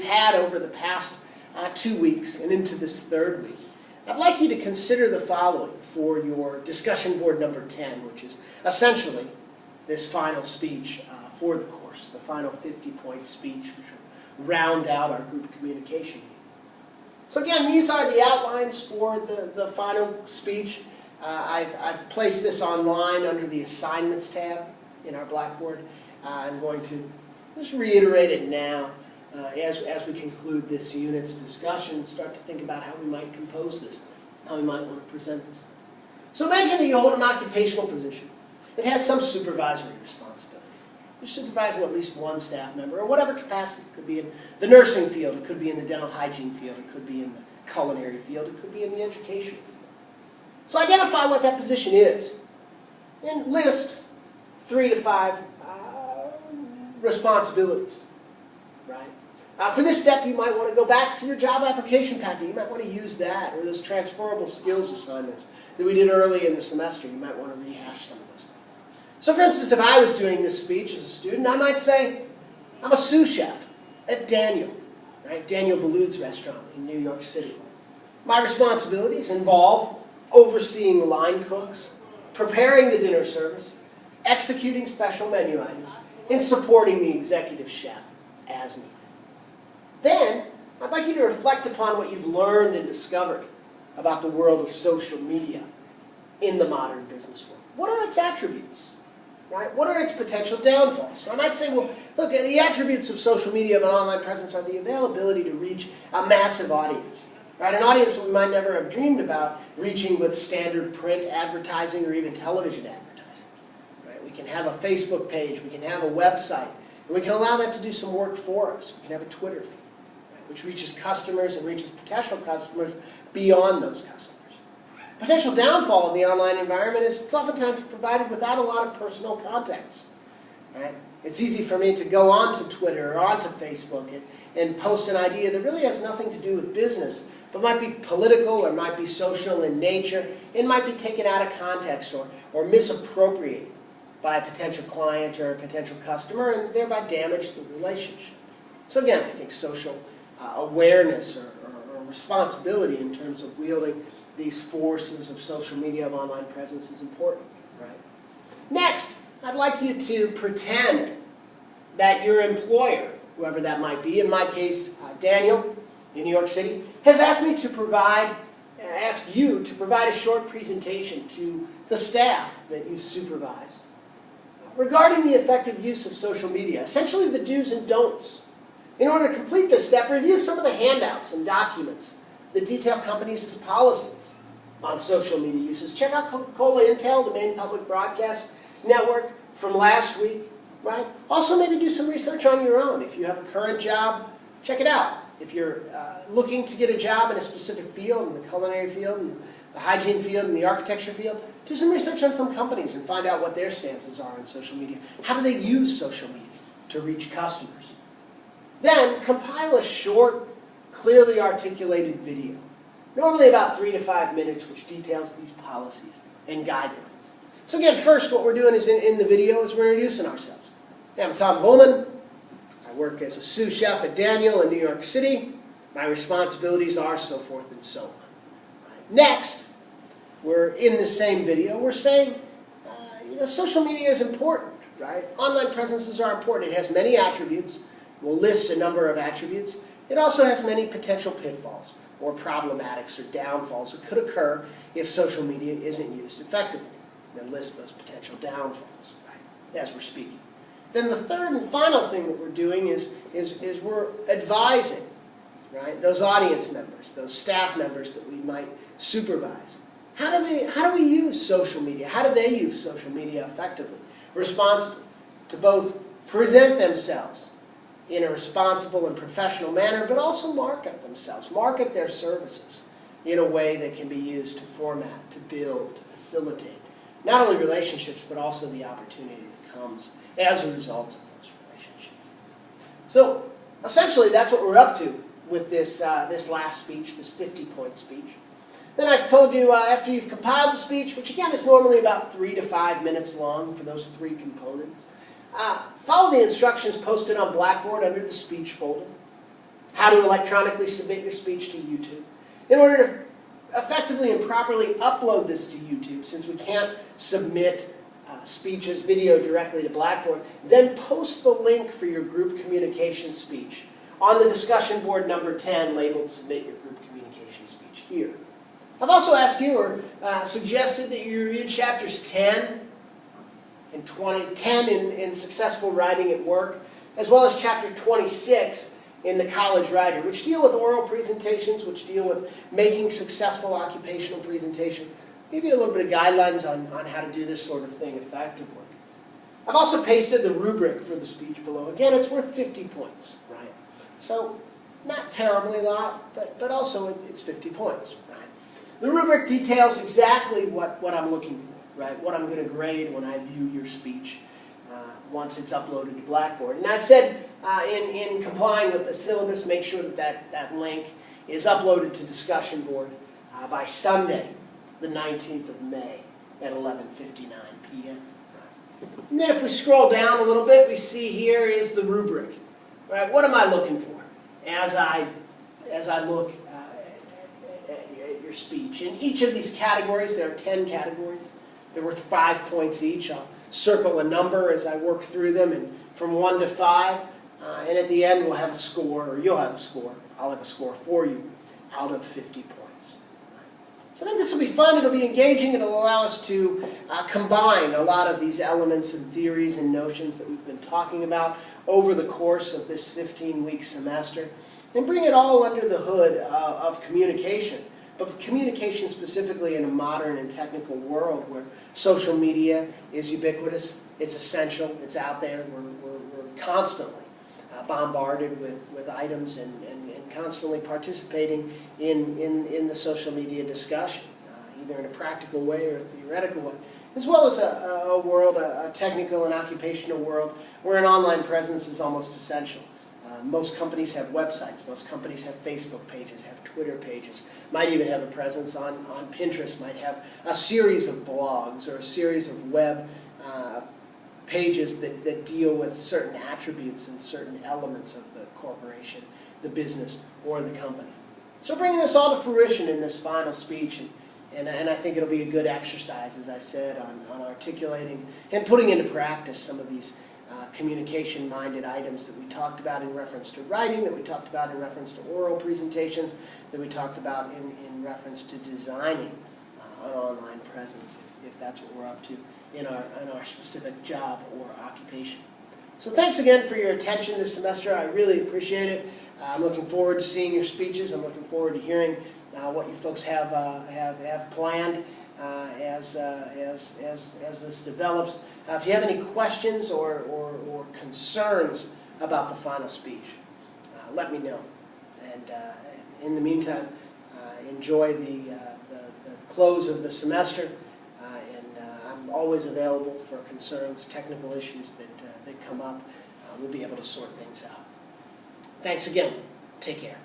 had over the past 2 weeks and into this third week, I'd like you to consider the following for your discussion board number 10, which is essentially this final speech for the course, the final 50-point speech, which will round out our group communication. So again, these are the outlines for the final speech. I've placed this online under the assignments tab in our Blackboard. I'm going to just reiterate it now. As we conclude this unit's discussion, start to think about how we might compose this thing, how we might want to present this thing. So imagine that you hold an occupational position that has some supervisory responsibility. You're supervising at least one staff member, or whatever capacity. It could be in the nursing field, it could be in the dental hygiene field, it could be in the culinary field, it could be in the education field. So identify what that position is, and list 3 to 5 responsibilities. Right? For this step, you might want to go back to your job application packet. You might want to use that, or those transferable skills assignments that we did early in the semester. You might want to rehash some of those things. So for instance, if I was doing this speech as a student, I might say, I'm a sous chef at Daniel, right? Daniel Boulud's restaurant in New York City. My responsibilities involve overseeing line cooks, preparing the dinner service, executing special menu items, and supporting the executive chef as needed. Then, I'd like you to reflect upon what you've learned and discovered about the world of social media in the modern business world. What are its attributes? Right? What are its potential downfalls? So I might say, well, look, the attributes of social media of an online presence are the availability to reach a massive audience. Right? An audience that we might never have dreamed about reaching with standard print advertising or even television advertising. Right? We can have a Facebook page, we can have a website, and we can allow that to do some work for us. We can have a Twitter feed, right, which reaches customers and reaches potential customers beyond those customers. Potential downfall of the online environment is it's oftentimes provided without a lot of personal context. Right? It's easy for me to go onto Twitter or onto Facebook and post an idea that really has nothing to do with business, but might be political or might be social in nature, and might be taken out of context or misappropriated by a potential client or a potential customer, and thereby damage the relationship. So again, I think social awareness or responsibility in terms of wielding these forces of social media, of online presence is important. Right? Next, I'd like you to pretend that your employer, whoever that might be, in my case, Daniel in New York City, has asked you to provide a short presentation to the staff that you supervise regarding the effective use of social media, essentially the do's and don'ts. In order to complete this step, review some of the handouts and documents that detail companies' policies on social media uses. Check out Coca-Cola Intel, the main public broadcast network, from last week. Right? Also, maybe do some research on your own. If you have a current job, check it out. If you're looking to get a job in a specific field, in the culinary field, in the hygiene field, in the architecture field, do some research on some companies and find out what their stances are on social media. How do they use social media to reach customers? Then, compile a short, clearly articulated video, normally about 3 to 5 minutes, which details these policies and guidelines. So again, first, what we're doing is in the video is we're introducing ourselves. Hey, I'm Tom Volman. I work as a sous chef at Daniel in New York City. My responsibilities are so forth and so on. Right. Next, we're in the same video. We're saying, social media is important, right? Online presences are important. It has many attributes. We'll list a number of attributes. It also has many potential pitfalls or problematics or downfalls that could occur if social media isn't used effectively. And list those potential downfalls, right, as we're speaking. Then the third and final thing that we're doing is we're advising, right, those audience members, those staff members that we might supervise. How do we use social media? How do they use social media effectively, responsibly, to both present themselves in a responsible and professional manner, but also market themselves, market their services in a way that can be used to format, to build, to facilitate not only relationships, but also the opportunity that comes as a result of those relationships. So essentially, that's what we're up to with this last speech, this 50-point speech. Then I've told you, after you've compiled the speech, which again is normally about 3 to 5 minutes long for those 3 components, follow the instructions posted on Blackboard under the speech folder. how to electronically submit your speech to YouTube. In order to effectively and properly upload this to YouTube, since we can't submit speeches, video directly to Blackboard, then post the link for your group communication speech on the discussion board number 10 labeled Submit Your Group Communication Speech here. I've also asked you or suggested that you review chapters 10 and 20, 10 in Successful Writing at Work, as well as chapter 26 in the College Writer, which deal with oral presentations, which deal with making successful occupational presentations. Maybe a little bit of guidelines on how to do this sort of thing effectively. I've also pasted the rubric for the speech below. Again, it's worth 50 points, right? So, not terribly a lot, but also it's 50 points, right? The rubric details exactly what I'm looking for, right? What I'm going to grade when I view your speech once it's uploaded to Blackboard. And I've said in complying with the syllabus, make sure that link is uploaded to discussion board by Sunday, the 19th of May at 11:59 p.m. And then if we scroll down a little bit, we see here is the rubric. Right? What am I looking for as I look at your speech? In each of these categories, there are 10 categories. They're worth 5 points each. I'll circle a number as I work through them, and from 1 to 5. And at the end, we'll have a score, or you'll have a score. I'll have a score for you out of 50 points. So I think this will be fun. It'll be engaging. It'll allow us to combine a lot of these elements and theories and notions that we've been talking about over the course of this 15-week semester and bring it all under the hood of communication, but communication specifically in a modern and technical world where social media is ubiquitous, it's essential, it's out there, we're constantly bombarded with items and constantly participating in the social media discussion, either in a practical way or a theoretical way, as well as a world, a technical and occupational world, where an online presence is almost essential. Most companies have websites, most companies have Facebook pages, have Twitter pages, might even have a presence on Pinterest, might have a series of blogs or a series of web pages that deal with certain attributes and certain elements of the corporation, the business, or the company. So bringing this all to fruition in this final speech, and I think it'll be a good exercise, as I said, on articulating and putting into practice some of these communication-minded items that we talked about in reference to writing, that we talked about in reference to oral presentations, that we talked about in reference to designing an online presence, if that's what we're up to in our specific job or occupation. So thanks again for your attention this semester. I really appreciate it. I'm looking forward to seeing your speeches. I'm looking forward to hearing what you folks have planned as this develops. If you have any questions or concerns about the final speech, let me know. And in the meantime, enjoy the close of the semester. I'm always available for concerns, technical issues that come up. We'll be able to sort things out. Thanks again. Take care.